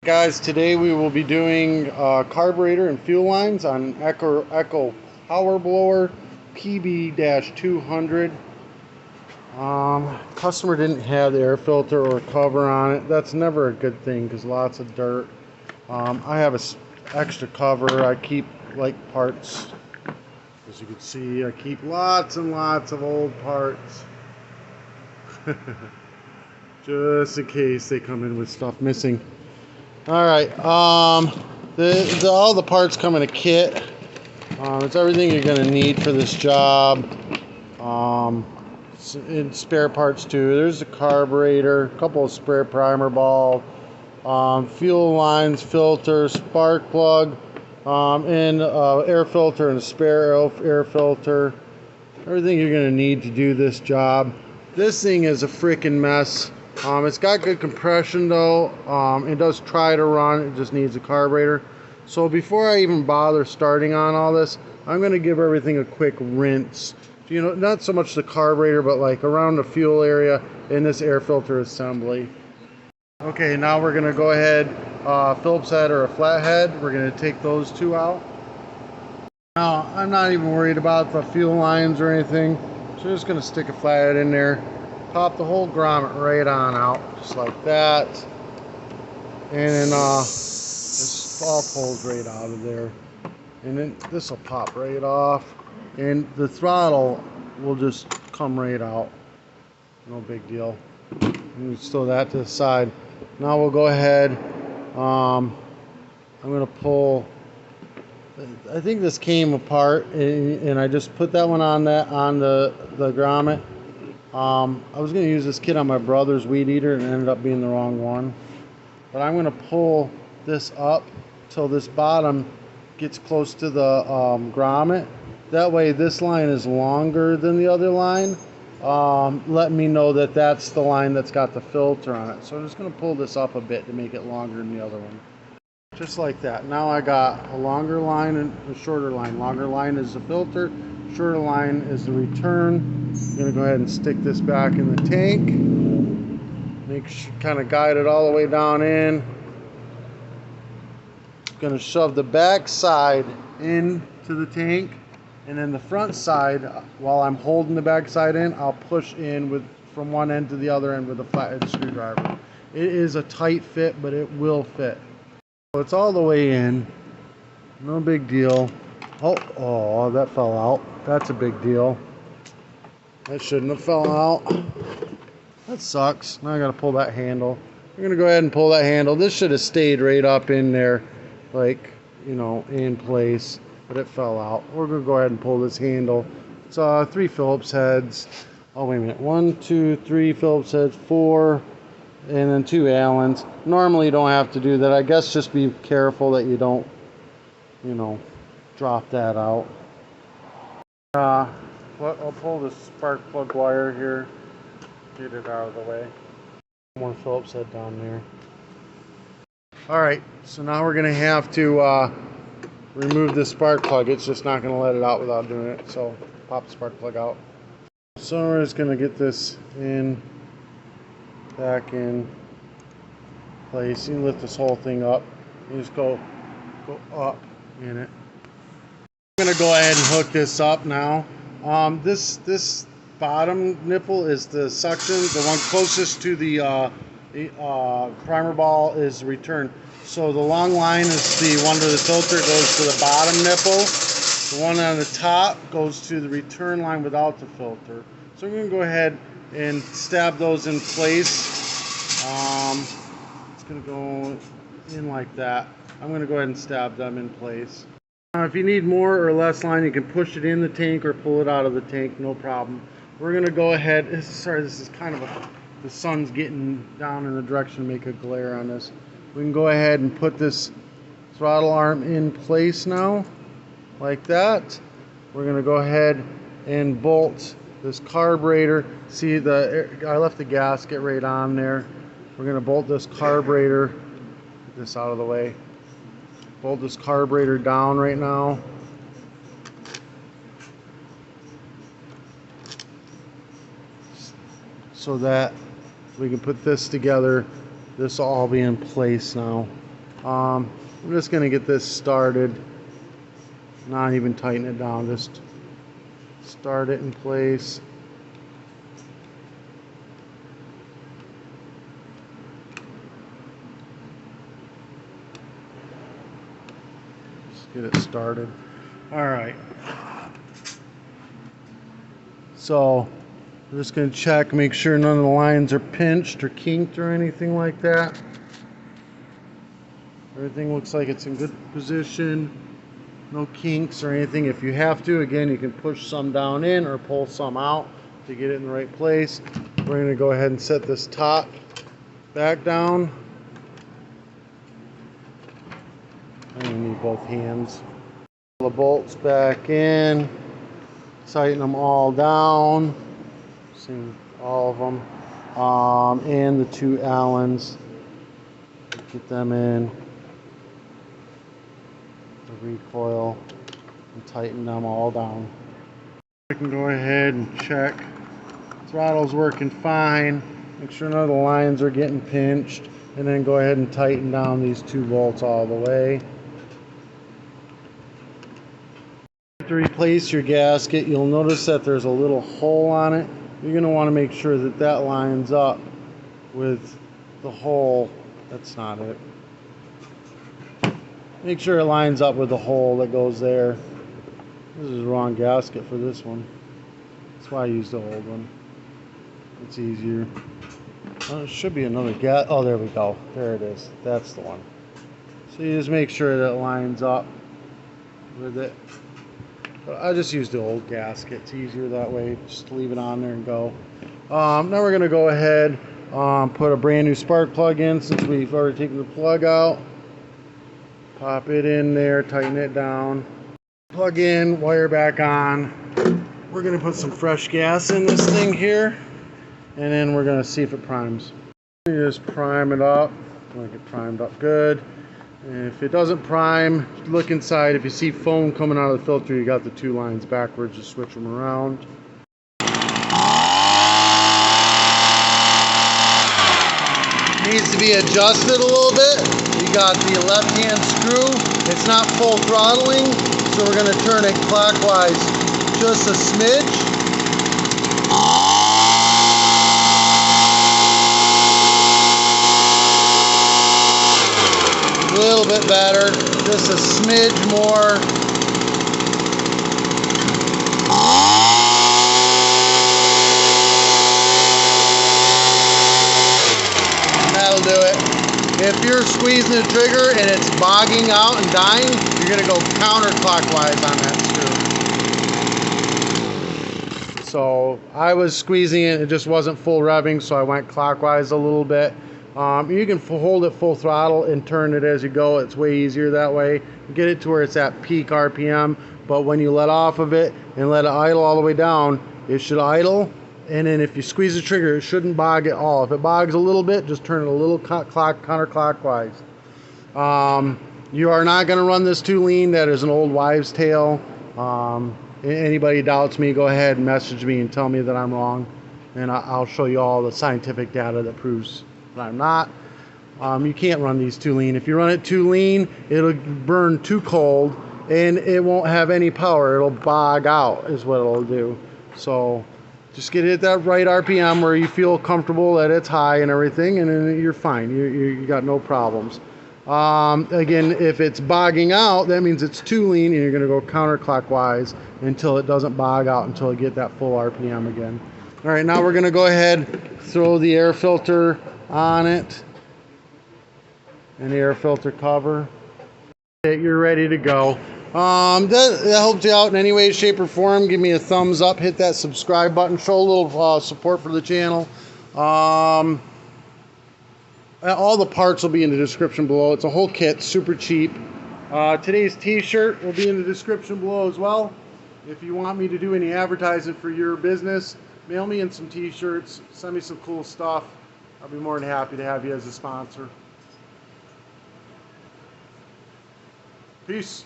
Guys, today we will be doing carburetor and fuel lines on Echo Power Blower pb-200. Customer didn't have the air filter or cover on it. That's never a good thing because lots of dirt. I have extra cover. I keep like parts. As you can see, I keep lots and lots of old parts. Just in case they come in with stuff missing. Alright, all the parts come in a kit. It's everything you're going to need for this job. Spare parts too. There's a carburetor, a couple of spare primer balls, fuel lines, filter, spark plug, and air filter and a spare air filter. Everything you're going to need to do this job. This thing is a freaking mess. It's got good compression though. It does try to run, it just needs a carburetor. So before I even bother starting on all this, I'm going to give everything a quick rinse. You know, not so much the carburetor, but like around the fuel area and this air filter assembly. Okay, now we're going to go ahead, Phillips head or a flathead. We're going to take those two out. Now, I'm not even worried about the fuel lines or anything. So I'm just going to stick a flathead in there. Pop the whole grommet right on out, just like that. And then this all pulls right out of there. And then this will pop right off. And the throttle will just come right out. No big deal. And we throw that to the side. Now we'll go ahead. I'm going to pull. I think this came apart, and I just put that one on the grommet. I was going to use this kit on my brother's weed eater and it ended up being the wrong one. But I'm going to pull this up till this bottom gets close to the grommet. That way this line is longer than the other line. Let me know that that's the line that's got the filter on it. So I'm just going to pull this up a bit to make it longer than the other one. Just like that. Now I got a longer line and a shorter line. Longer line is the filter. Shorter line is the return. I'm going to go ahead and stick this back in the tank. Kind of guide it all the way down in. I'm going to shove the back side into the tank, and then the front side, while I'm holding the back side in, I'll push in from one end to the other end with a flathead screwdriver. It is a tight fit, but it will fit. So it's all the way in. No big deal. Oh, that fell out. That's a big deal. That shouldn't have fell out. That sucks. Now I gotta pull that handle. I'm gonna go ahead and pull that handle. This should have stayed right up in there, like, you know, in place, but it fell out. We're gonna go ahead and pull this handle. It's 3 Phillips heads. Oh, wait a minute. 1, 2, 3 Phillips heads, 4, and then 2 Allens. Normally you don't have to do that. I guess just be careful that you don't, you know, drop that out. I'll pull the spark plug wire here, get it out of the way. More Phillips head down there. Alright, so now we're going to have to remove this spark plug. It's just not going to let it out without doing it. So pop the spark plug out. So we're just going to get this back in place. You can lift this whole thing up. You just go up in it. I'm going to go ahead and hook this up now. This bottom nipple is the suction. The one closest to the primer ball is the return. So the long line is the one to the filter, goes to the bottom nipple. The one on the top goes to the return line without the filter. So I'm going to go ahead and stab those in place. It's going to go in like that. I'm going to go ahead and stab them in place. If you need more or less line, you can push it in the tank or pull it out of the tank, no problem. We're going to go ahead, this is kind of the sun's getting down in the direction to make a glare on this. We can go ahead and put this throttle arm in place now, like that. We're going to go ahead and bolt this carburetor. See, I left the gasket right on there. We're going to bolt this carburetor, get this out of the way. Bolt this carburetor down right now. So that we can put this together. This will all be in place now. I'm just going to get this started. Not even tighten it down, just start it in place. Just get it started. All right. So I'm just going to check, make sure none of the lines are pinched or kinked or anything like that. Everything looks like it's in good position. No kinks or anything. If you have to, again, you can push some down in or pull some out to get it in the right place. We're going to go ahead and set this top back down. I need both hands. Pull the bolts back in. Tighten them all down. See all of them. And the two Allens. Get them in. The recoil. And tighten them all down. I can go ahead and check. Throttle's working fine. Make sure none of the lines are getting pinched. And then go ahead and tighten down these 2 bolts all the way. To replace your gasket, you'll notice that there's a little hole on it. You're going to want to make sure that that lines up with the hole. That's not it. Make sure it lines up with the hole that goes there. This is the wrong gasket for this one. That's why I used the old one. It's easier. Oh, it should be another gas. Oh, there we go. There it is. That's the one. So you just make sure that it lines up with it. But I just use the old gasket. It's easier that way. Just leave it on there and go. Now we're going to go ahead put a brand new spark plug in since we've already taken the plug out. Pop it in there, tighten it down. Plug in, wire back on. We're going to put some fresh gas in this thing here. And then we're going to see if it primes. You just prime it up. Make it primed up good. And if it doesn't prime, look inside. If you see foam coming out of the filter, you got the 2 lines backwards. Just switch them around. Needs to be adjusted a little bit. You got the left-hand screw. It's not full throttling, so we're going to turn it clockwise just a smidge. A little bit better, just a smidge more. That'll do it. If you're squeezing the trigger and it's bogging out and dying, you're going to go counterclockwise on that screw. So I was squeezing it, it just wasn't full revving, so I went clockwise a little bit. You can hold it full throttle and turn it as you go. It's way easier that way. Get it to where it's at peak RPM, but when you let off of it and let it idle all the way down, it should idle, and then if you squeeze the trigger, it shouldn't bog at all. If it bogs a little bit, just turn it a little counterclockwise. You are not going to run this too lean. That is an old wives' tale. Anybody doubts me, go ahead and message me and tell me that I'm wrong, and I'll show you all the scientific data that proves that I'm not. You can't run these too lean. If you run it too lean, it'll burn too cold and it won't have any power. It'll bog out is what it'll do. So just get it at that right RPM where you feel comfortable that it's high and everything, and then you're fine. You got no problems. Again, if it's bogging out, that means it's too lean, and you're going to go counterclockwise until it doesn't bog out, until you get that full RPM again. All right, now we're going to go ahead, throw the air filter on it and the air filter cover. Okay, you're ready to go. That helps you out in any way, shape, or form. Give me a thumbs up, hit that subscribe button, show a little support for the channel. All the parts will be in the description below. It's a whole kit, super cheap. Today's t-shirt will be in the description below as well. If you want me to do any advertising for your business, mail me in some t-shirts, send me some cool stuff. I'll be more than happy to have you as a sponsor. Peace.